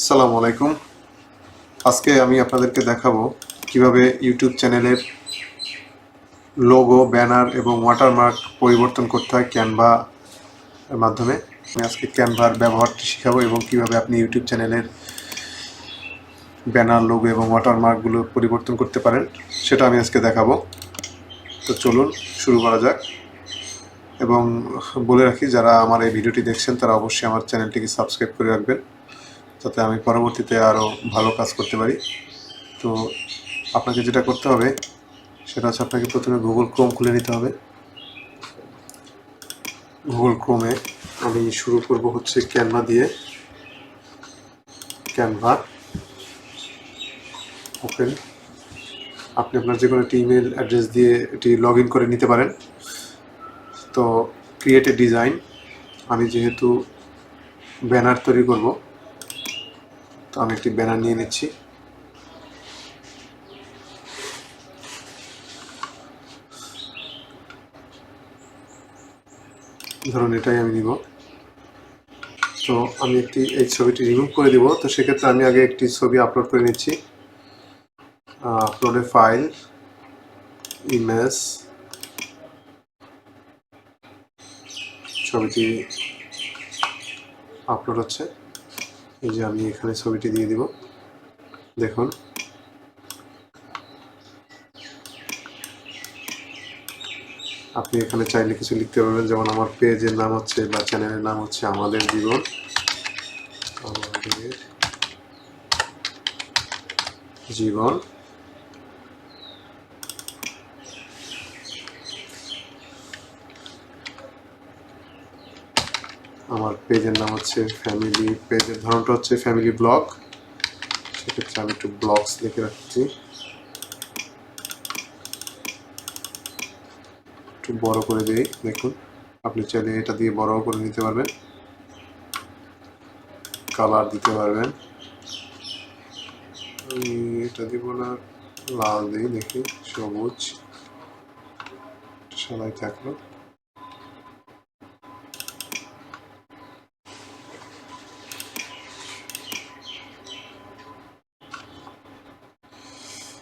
আসসালামু আলাইকুম। আজকে আমি আপনাদেরকে দেখাবো কিভাবে ইউটিউব চ্যানেলের লোগো, ব্যানার এবং ওয়াটারমার্ক পরিবর্তন করতে হয় ক্যানভা এর মাধ্যমে। আমি আজকে ক্যানভার ব্যবহারটি শেখাবো এবং কিভাবে আপনি ইউটিউব চ্যানেলের ব্যানার, লোগো এবং ওয়াটারমার্কগুলো পরিবর্তন করতে পারেন সেটা আমি আজকে দেখাবো। তো চলুন শুরু করা যাক। এবং বলে রাখি, যারা আমার এই ভিডিওটি দেখছেন তারা অবশ্যই আমার চ্যানেলটিকে সাবস্ক্রাইব করে রাখবেন, যাতে আমি পরবর্তীতে আরও ভালো কাজ করতে পারি। তো আপনাকে যেটা করতে হবে সেটা হচ্ছে, আপনাকে প্রথমে গুগল ক্রোম খুলে নিতে হবে। গুগল ক্রোমে আমি শুরু করব হচ্ছে ক্যানভা দিয়ে। Canva open. আপনি আপনার যে কোনো একটি ইমেল অ্যাড্রেস দিয়ে এটি লগ ইন করে নিতে পারেন। তো ক্রিয়েট এ ডিজাইন, আমি যেহেতু ব্যানার তৈরি করব তো আমি একটি ব্যানার নিয়ে নিচ্ছি। ধরুন এটাই আমি নিব। তো আমি এই ছবিটি রিমুভ করে দিব। তো সেক্ষেত্রে আমি আগে একটি ছবি আপলোড করে নিচ্ছি। আপলোডে ফাইল, ইমেজ, ছবিটি আপলোড হচ্ছে। এই যে আমি এখানে ছবিটি দিয়ে দিব। দেখুন, আপনি এখানে চাইলে কিছু লিখতে পারবেন, যেমন আমার পেজের নাম হচ্ছে বা চ্যানেলের নাম হচ্ছে আমাদের জীবন। আমাদের জীবন। আমার পেজের নাম হচ্ছে ফ্যামিলি, পেজের ধরনটা হচ্ছে ফ্যামিলি ব্লগ। সেক্ষেত্রে আমি একটু ব্লগস লিখে রাখছি। একটু বড় করে দিই। দেখুন, আপনি চাইলে এটা দিয়ে বড় করে নিতে পারবেন, কালার দিতে পারবেন। আমি এটা দিব না, লাল দিই, দেখি সবুজ, সাদাই থাকলো।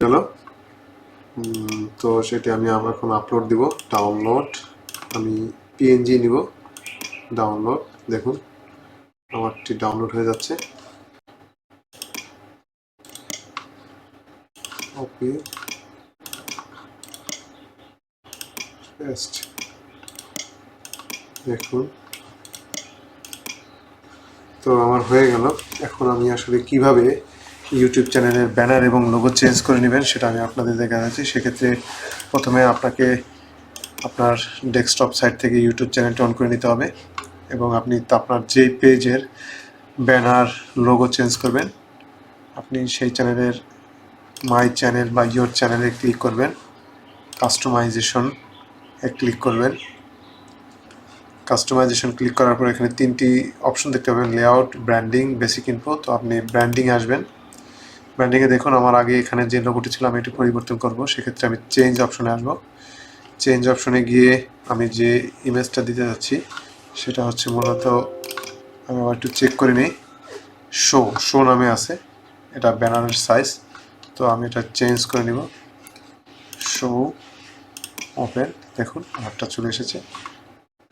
চলো, তো সেটি আমি এখন আপলোড দিব। ডাউনলোড, আমি পিএনজি নিব। ডাউনলোড, দেখুন আমারটি ডাউনলোড হয়ে যাচ্ছে। ওকে, পেস্ট। দেখুন, তো আমার হয়ে গেল। এখন আমি আসলে কিভাবে ইউটিউব চ্যানেলের ব্যানার এবং লোগো চেঞ্জ করে নেবেন সেটা আমি আপনাদের দেখাচ্ছি। সেক্ষেত্রে প্রথমে আপনাকে আপনার ডেস্কটপ সাইট থেকে ইউটিউব চ্যানেলটা অন করে নিতে হবে এবং আপনি আপনার যে পেজের ব্যানার, লোগো চেঞ্জ করবেন আপনি সেই চ্যানেলের মাই চ্যানেল বা ইয়োর চ্যানেলে ক্লিক করবেন। কাস্টমাইজেশন ক্লিক করবেন। কাস্টমাইজেশন ক্লিক করার পর এখানে তিনটি অপশন দেখতে পাবেন, লেআউট, ব্র্যান্ডিং, বেসিক ইনফো। তো আপনি ব্র্যান্ডিংয়ে আসবেন। ব্র্যান্ডিংয়ে দেখুন আমার আগে এখানে যে লোগোটি ছিল আমি এটি পরিবর্তন করব। সেক্ষেত্রে আমি চেঞ্জ অপশনে আসবো। চেঞ্জ অপশনে গিয়ে আমি যে ইমেজটা দিতে যাচ্ছি সেটা হচ্ছে মূলত, আমি আবার একটু চেক করে নিই, শো নামে আছে, এটা ব্যানারের সাইজ। তো আমি এটা চেঞ্জ করে নিব, শো ওপেন। দেখুন আমারটা চলে এসেছে,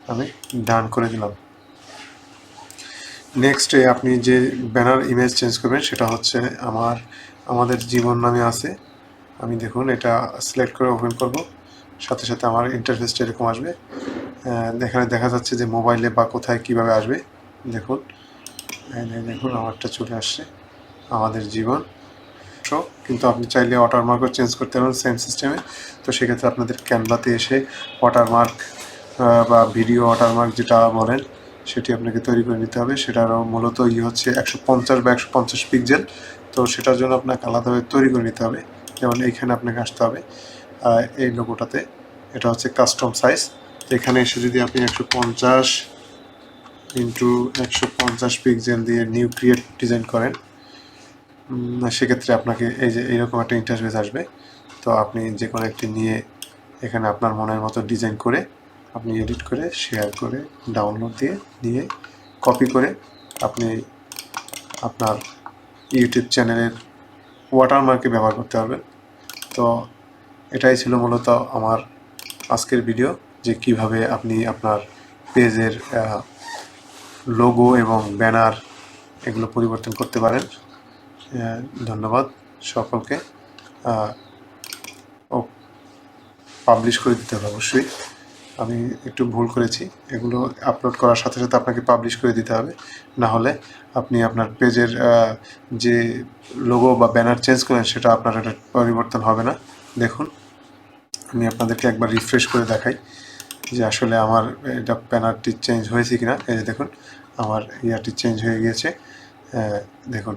আমি ডান করে দিলাম। নেক্সটে আপনি যে ব্যানার ইমেজ চেঞ্জ করবেন সেটা হচ্ছে আমাদের জীবন নামে আছে। আমি দেখুন এটা সিলেক্ট করে ওপেন করব, সাথে সাথে আমার ইন্টারফেসটা এরকম আসবে। এখানে দেখা যাচ্ছে যে মোবাইলে বা কোথায় কিভাবে আসবে। দেখুন, দেখুন আমারটা চলে আসছে, আমাদের জীবন। কিন্তু আপনি চাইলে ওয়াটারমার্কও চেঞ্জ করতে পারেন সেম সিস্টেমে। তো সেক্ষেত্রে আপনাদের ক্যানভাতে এসে ওয়াটারমার্ক বা ভিডিও ওয়াটারমার্ক যেটা বলেন সেটি আপনাকে তৈরি করে নিতে হবে। সেটারও মূলত হচ্ছে 150 বা 150 পিক্সেল। তো সেটার জন্য আপনাকে আলাদাভাবে তৈরি করে নিতে হবে। যেমন এইখানে আপনাকে আসতে হবে এই লোগোটাতে, এটা হচ্ছে কাস্টম সাইজ। তো এখানে এসে যদি আপনি 150 ইন্টু 150 পিক্সেল দিয়ে নিউ ক্রিয়েট ডিজাইন করেন, সেক্ষেত্রে আপনাকে এই যে এইরকম একটা ইন্টারফেস আসবে। তো আপনি যে কোনো একটি নিয়ে এখানে আপনার মনের মতো ডিজাইন করে আপনি এডিট করে, শেয়ার করে, ডাউনলোড দিয়ে নিয়ে কপি করে আপনি আপনার ইউটিউব চ্যানেলের ওয়াটারমার্কে ব্যবহার করতে পারবেন। তো এটাই ছিল মূলত আমার আজকের ভিডিও, যে কিভাবে আপনি আপনার পেজের লোগো এবং ব্যানার এগুলো পরিবর্তন করতে পারেন। ধন্যবাদ সকলকে। ও পাবলিশ করে দিতে হবে অবশ্যই, আমি একটু ভুল করেছি। এগুলো আপলোড করার সাথে সাথে আপনাকে পাবলিশ করে দিতে হবে, না হলে আপনি আপনার পেজের যে লোগো বা ব্যানার চেঞ্জ করেন সেটা আপনার এটা পরিবর্তন হবে না। দেখুন, আমি আপনাদেরকে একবার রিফ্রেশ করে দেখাই যে আসলে আমার এটা ব্যানারটি চেঞ্জ হয়েছে কিনা। এই যে দেখুন, আমার ইয়ারটি চেঞ্জ হয়ে গিয়েছে। দেখুন,